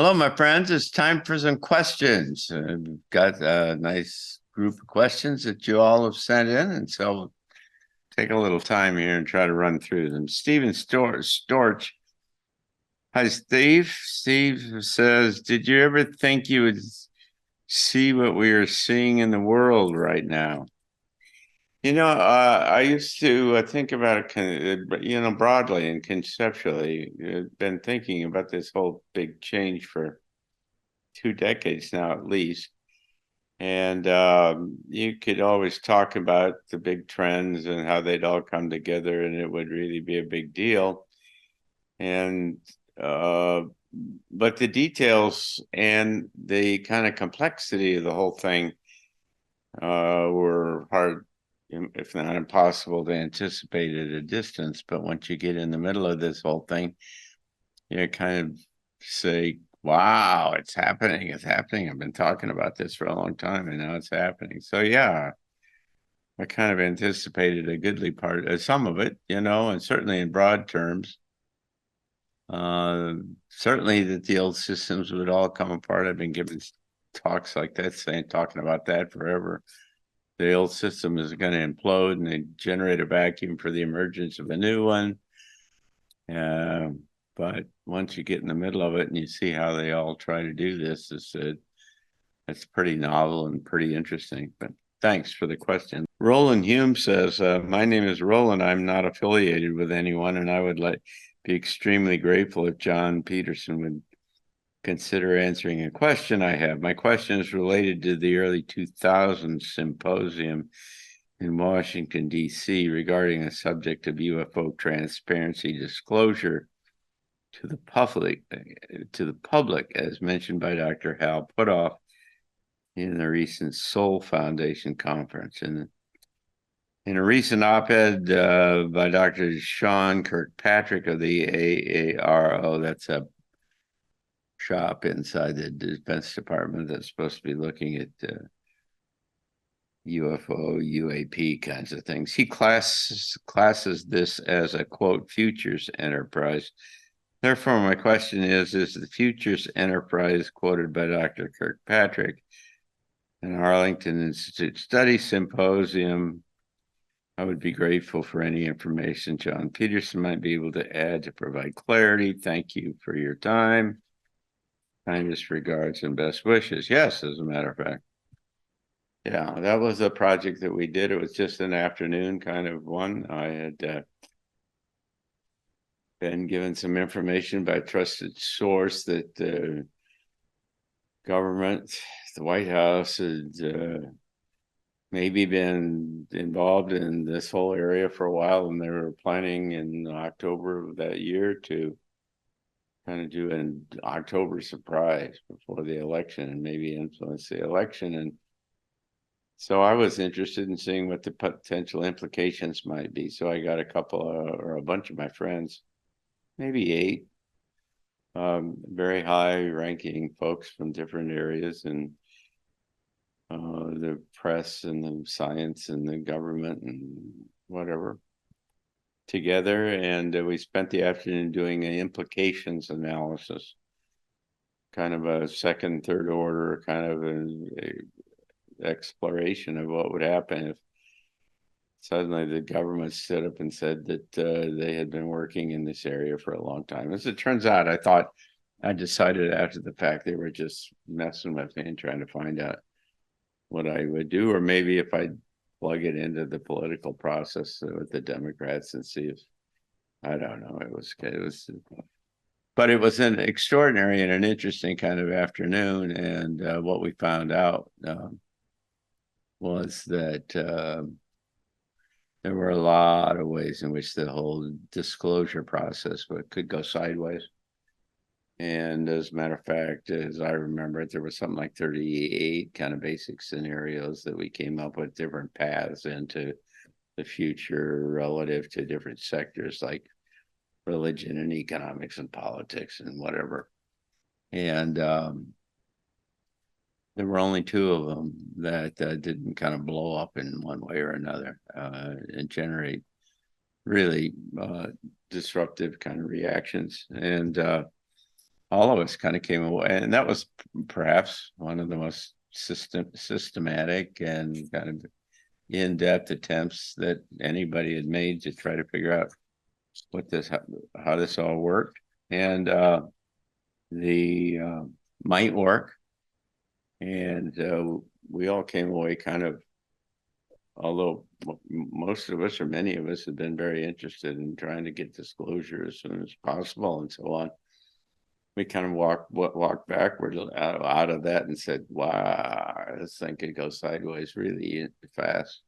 Hello, my friends. It's time for some questions. We've got a nice group of questions that you all have sent in, and so we'll take a little time here and try to run through them. Stephen Storch. Hi, Steve. Steve says, did you ever think you would see what we are seeing in the world right now? I used to think about it, broadly and conceptually. Been thinking about this whole big change for 2 decades now, at least. And you could always talk about the big trends and how they'd all come together, and it would really be a big deal. And but the details and the kind of complexity of the whole thing were hard, if not impossible, to anticipate at a distance. But once you get in the middle of this whole thing, you kind of say, wow, it's happening. It's happening. I've been talking about this for a long time and now it's happening. So, yeah, I kind of anticipated a goodly part, some of it, and certainly in broad terms. Certainly that the old systems would all come apart. I've been giving talks like that, talking about that forever. The old system is going to implode and they generate a vacuum for the emergence of a new one. But once you get in the middle of it and you see how they all try to do this, it's pretty novel and pretty interesting. But thanks for the question. Roland Hume says, my name is Roland. I'm not affiliated with anyone, and I would be extremely grateful if John Peterson would consider answering a question I have. My question is related to the early 2000s symposium in Washington, D.C. regarding the subject of UFO transparency disclosure to the public, as mentioned by Dr. Hal Puthoff in the recent Soul Foundation conference. In a recent op-ed by Dr. Sean Kirkpatrick of the AARO, that's a shop inside the Defense Department that's supposed to be looking at UFO, UAP kinds of things. He classes this as a, quote, futures enterprise. Therefore, my question is the futures enterprise quoted by Dr. Kirkpatrick an Arlington Institute Study Symposium? I would be grateful for any information John Peterson might be able to add to provide clarity. Thank you for your time. Kindest regards and best wishes. Yes, as a matter of fact. Yeah, that was a project that we did. It was just an afternoon kind of one. I had been given some information by a trusted source that the government, the White House, had maybe been involved in this whole area for a while, and they were planning in October of that year to kind of do an October surprise before the election and maybe influence the election. And so I was interested in seeing what the potential implications might be. So I got a bunch of my friends, maybe 8, very high-ranking folks from different areas and the press and the science and the government and whatever together. And we spent the afternoon doing an implications analysis, kind of a second, third order kind of an exploration of what would happen if suddenly the government stood up and said that they had been working in this area for a long time. As it turns out, I decided after the fact they were just messing with me and trying to find out what I would do, or maybe if I plug it into the political process with the Democrats and see if, I don't know, but it was an extraordinary and an interesting kind of afternoon. And what we found out was that there were a lot of ways in which the whole disclosure process could go sideways. And as a matter of fact, as I remember it, there was something like 38 kind of basic scenarios that we came up with, different paths into the future relative to different sectors like religion and economics and politics and whatever. And there were only 2 of them that didn't kind of blow up in one way or another and generate really disruptive kind of reactions. And all of us kind of came away, and that was perhaps one of the most systematic and kind of in-depth attempts that anybody had made to try to figure out how this all worked, and the might work. And we all came away kind of, although most of us or many of us have been very interested in trying to get disclosure as soon as possible and so on. We kind of walked backwards out of that and said, wow, this thing could go sideways really fast,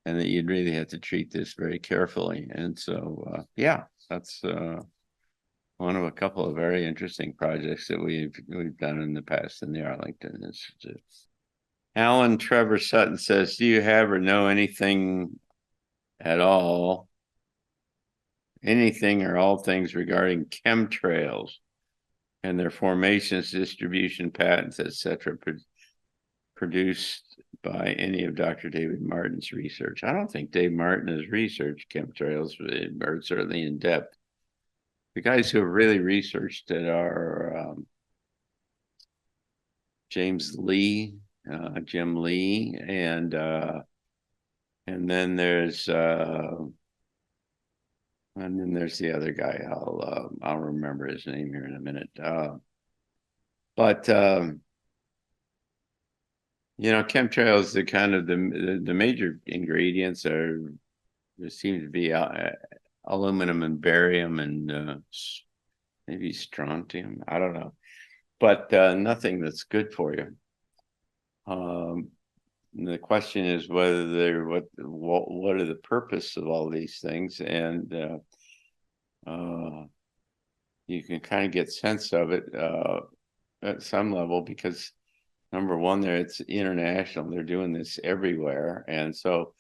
and that you'd really have to treat this very carefully. And so, yeah, that's one of a couple of very interesting projects that we've done in the past in the Arlington Institute. Alan Trevor Sutton says, do you have or know anything at all, anything or all things regarding chemtrails and their formations, distribution patterns, etc., produced by any of Dr. David Martin's research? I don't think Dave Martin has researched chemtrails, or certainly in depth. The guys who have really researched it are James Lee, Jim Lee, and then there's the other guy. I'll remember his name here in a minute. But chemtrails, the kind of the major ingredients there seem to be aluminum and barium and maybe strontium. I don't know, but nothing that's good for you. The question is whether they're what are the purpose of all these things, and you can kind of get sense of it at some level, because number one, it's international. They're doing this everywhere, and so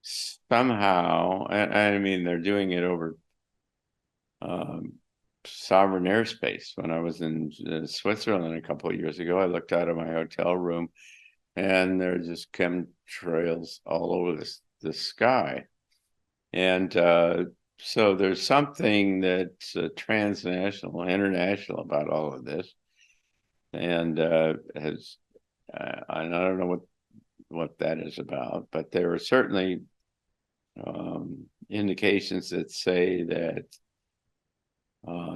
somehow, and I mean, they're doing it over sovereign airspace. When I was in Switzerland a couple of years ago, I looked out of my hotel room, and there's just chemtrails all over the sky. And so there's something that's transnational, international about all of this. And I don't know what that is about, but there are certainly indications that say that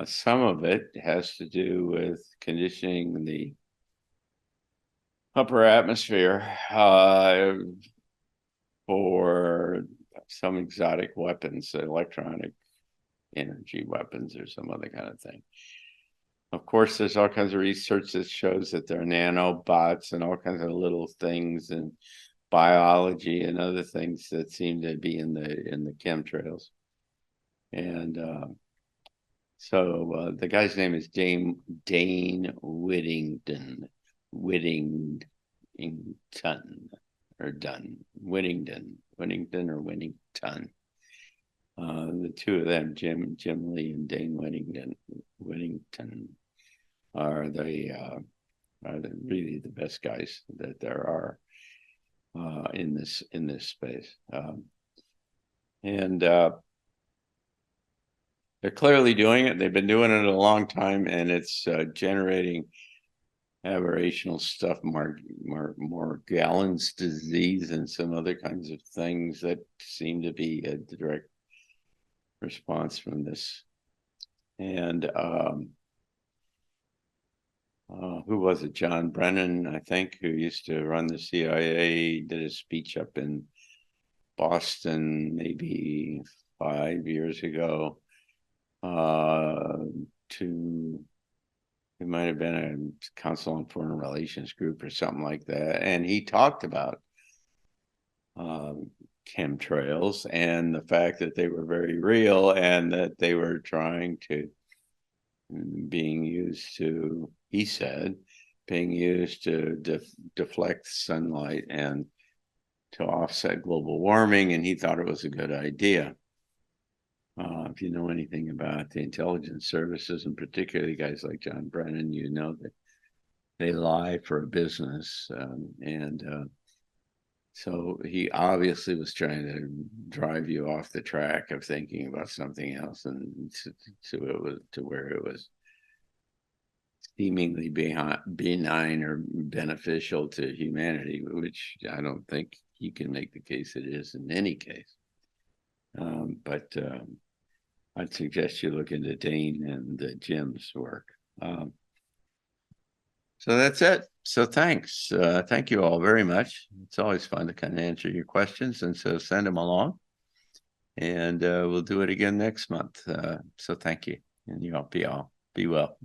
some of it has to do with conditioning the upper atmosphere for some exotic weapons, electronic energy weapons, or some other kind of thing. Of course, there's all kinds of research that shows that there are nanobots and all kinds of little things and biology and other things that seem to be in the chemtrails. And so the guy's name is Dane Whittington. Whittington or Whittington or Whittington. The two of them, Jim Lee and Dane Whittington, are really the best guys that there are in this space, and they're clearly doing it. They've been doing it a long time, and it's generating aberrational stuff, Morgellons disease and some other kinds of things that seem to be a direct response from this. And who was it? John Brennan, I think, who used to run the CIA, did a speech up in Boston maybe 5 years ago it might have been a Council on Foreign Relations group or something like that. And he talked about chemtrails and the fact that they were very real, and that they were being used to deflect sunlight and to offset global warming. And he thought it was a good idea. If you know anything about the intelligence services, and particularly guys like John Brennan, you know that they lie for a business. So he obviously was trying to drive you off the track of thinking about something else, and to where it was seemingly benign or beneficial to humanity, which I don't think you can make the case it is in any case. But I'd suggest you look into Dane and Jim's work. So that's it. So thanks. Thank you all very much. It's always fun to kind of answer your questions, and so send them along. And we'll do it again next month. So thank you, and you all be well.